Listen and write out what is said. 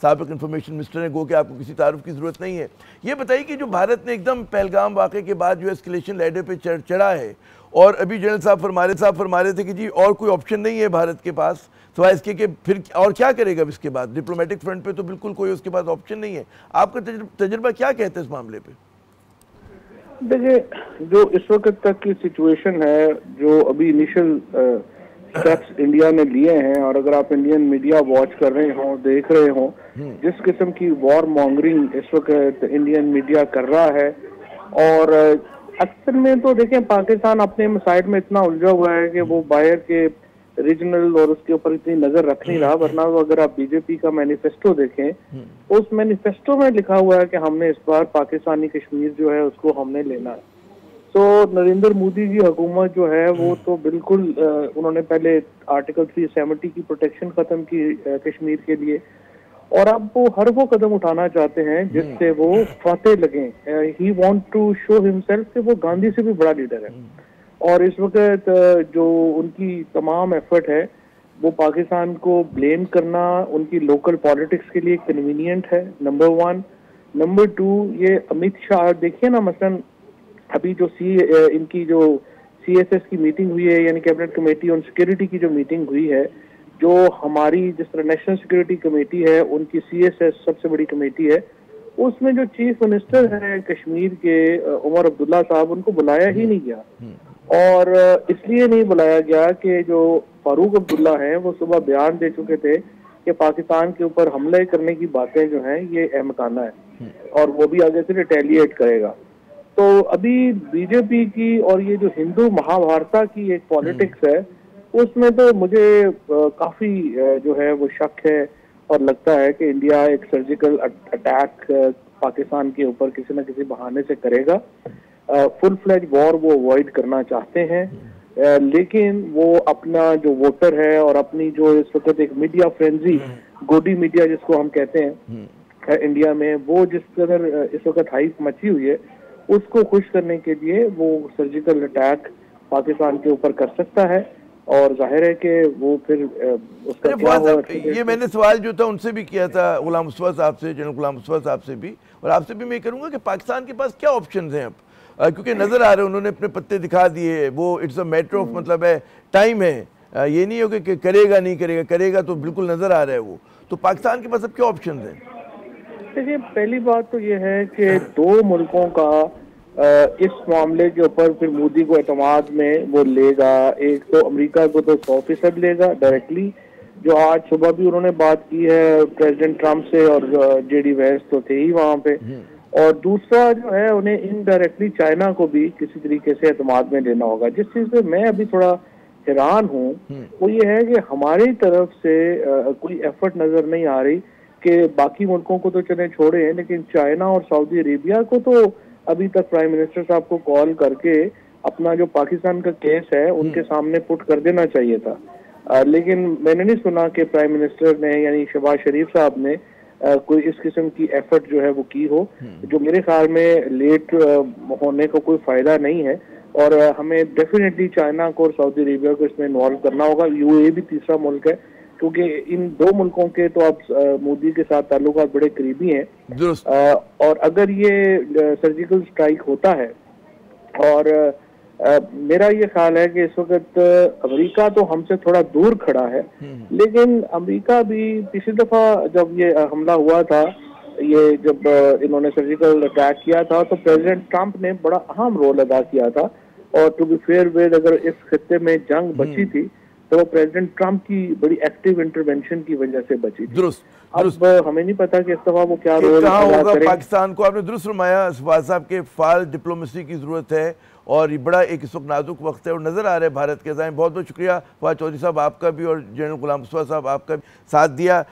साबिक information minister हैं, गो कि आपको किसी तारुफ की ज़रूरत नहीं है। ये बताइए कि जो भारत ने एकदम पहलगाम वाक़े के बाद जो एस्केलेशन लैडर पे चढ़ा है, और अभी जनरल साहब फरमा रहे थे कि जी और कोई ऑप्शन नहीं है भारत के पास सिवाय इसके कि फिर और क्या करेगा इसके बाद। डिप्लोमेटिक फ्रंट पे तो बिल्कुल कोई उसके पास ऑप्शन नहीं है। आपका तजुर्बा क्या कहते हैं इस मामले पे? देखिए, जो इस वक्त तक की सिचुएशन है, जो अभी इनिशियल स्टेप्स इंडिया ने लिए हैं, और अगर आप इंडियन मीडिया वॉच कर रहे हो, देख रहे हो जिस किस्म की वॉर मॉन्गरिंग इस वक्त इंडियन मीडिया कर रहा है, और अक्सर में तो देखें पाकिस्तान अपने साइड में इतना उलझा हुआ है कि वो बाहर के रीजनल और उसके ऊपर इतनी नजर रख नहीं रहा। वरना तो अगर आप बीजेपी का मैनिफेस्टो देखें, उस मैनिफेस्टो में लिखा हुआ है कि हमने इस बार पाकिस्तानी कश्मीर जो है उसको हमने लेना है। तो नरेंद्र मोदी की हुकूमत जो है वो तो बिल्कुल उन्होंने पहले आर्टिकल 370 की प्रोटेक्शन खत्म की कश्मीर के लिए, और अब वो हर वो कदम उठाना चाहते हैं जिससे वो फतेह लगे। He want to show himself कि वो गांधी से भी बड़ा लीडर है, और इस वक्त जो उनकी तमाम एफर्ट है वो पाकिस्तान को ब्लेम करना उनकी लोकल पॉलिटिक्स के लिए कन्वीनियंट है, नंबर 1। नंबर 2, ये अमित शाह देखिए ना, मसलन अभी जो इनकी जो CSS की मीटिंग हुई है, यानी कैबिनेट कमेटी ऑन सिक्योरिटी की जो मीटिंग हुई है, जो हमारी जिस तरह नेशनल सिक्योरिटी कमेटी है उनकी CSS सबसे बड़ी कमेटी है, उसमें जो चीफ मिनिस्टर है कश्मीर के उमर अब्दुल्ला साहब, उनको बुलाया ही नहीं गया। और इसलिए नहीं बुलाया गया कि जो फारूक अब्दुल्ला हैं वो सुबह बयान दे चुके थे कि पाकिस्तान के ऊपर हमले करने की बातें जो हैं ये अहमकाना है, और वो भी आगे से रिटेलिएट करेगा। तो अभी बीजेपी की और ये जो हिंदू महाभारता की एक पॉलिटिक्स है, उसमें तो मुझे काफी जो है वो शक है, और लगता है कि इंडिया एक सर्जिकल अटैक पाकिस्तान के ऊपर किसी न किसी बहाने से करेगा। फुल फ्लैज वॉर वो अवॉइड करना चाहते हैं, लेकिन वो अपना जो वोटर है और अपनी जो इस वक्त एक मीडिया फ्रेंजी, गोदी मीडिया जिसको हम कहते हैं इंडिया में, वो जिस कदर इस वक्त हाइप मची हुई है, उसको खुश करने के लिए वो सर्जिकल अटैक पाकिस्तान के ऊपर कर सकता है। और जाहिर है कि वो फिर उसका क्या होगा। ये मैंने सवाल जो था उनसे भी किया था, गुलाम मुस्तफा साहब से, जनरल गुलाम मुस्तफा साहब से भी, और आपसे भी मैं करूंगा कि पाकिस्तान के पास क्या ऑप्शन हैं अब, क्योंकि नजर आ रहे हैं उन्होंने अपने पत्ते दिखा दिए। वो इट्स अ मैटर ऑफ मतलब है टाइम है, ये नहीं हो कि करेगा नहीं करेगा, करेगा तो बिल्कुल नजर आ रहा है वो। तो पाकिस्तान के पास अब क्या ऑप्शन हैं? देखिए, पहली बात तो ये है कि दो मुल्कों का इस मामले के ऊपर फिर मोदी को एतमाद में वो लेगा। एक तो अमेरिका को तो 100% लेगा डायरेक्टली, जो आज सुबह भी उन्होंने बात की है प्रेसिडेंट ट्रंप से, और JD वैंस तो थे ही वहां पे। और दूसरा जो है उन्हें इनडायरेक्टली चाइना को भी किसी तरीके से एतमाद में लेना होगा। जिस चीज पे मैं अभी थोड़ा हैरान हूँ वो ये है कि हमारी तरफ से कोई एफर्ट नजर नहीं आ रही कि बाकी मुल्कों को तो चले छोड़े, लेकिन चाइना और सऊदी अरेबिया को तो अभी तक प्राइम मिनिस्टर साहब को कॉल करके अपना जो पाकिस्तान का केस है उनके सामने पुट कर देना चाहिए था। लेकिन मैंने नहीं सुना कि प्राइम मिनिस्टर ने यानी शहबाज शरीफ साहब ने कोई इस किस्म की एफर्ट जो है वो की हो, जो मेरे ख्याल में लेट होने का कोई फायदा नहीं है। और हमें डेफिनेटली चाइना को और सऊदी अरेबिया को इसमें इन्वॉल्व करना होगा। UAE भी तीसरा मुल्क है, क्योंकि इन दो मुल्कों के तो अब मोदी के साथ ताल्लुकात बड़े करीबी हैं। और अगर ये सर्जिकल स्ट्राइक होता है, और मेरा ये ख्याल है कि इस वक्त अमेरिका तो हमसे थोड़ा दूर खड़ा है, लेकिन अमेरिका भी पिछली दफा जब ये हमला हुआ था, ये जब इन्होंने सर्जिकल अटैक किया था, तो प्रेसिडेंट ट्रंप ने बड़ा अहम रोल अदा किया था। और टू बी फेयर विद, अगर इस खित्ते में जंग बची थी तो वो प्रेसिडेंट ट्रंप की बड़ी एक्टिव इंटरवेंशन की वजह से बची थी। अब हमें नहीं पता कि इस दफा वो क्या रोल अदा करें। पाकिस्तान को आपने दुरुस्त फरमाया, फवाद साहब के फाल डिप्लोमेसी की जरूरत है, और ये बड़ा एक इस वक्त नाजुक वक्त है और नजर आ रहा है भारत के साथ। बहुत बहुत शुक्रिया फवाद चौधरी साहब आपका भी, और जनरल गुलाम मुस्तफा साहब आपका भी साथ दिया।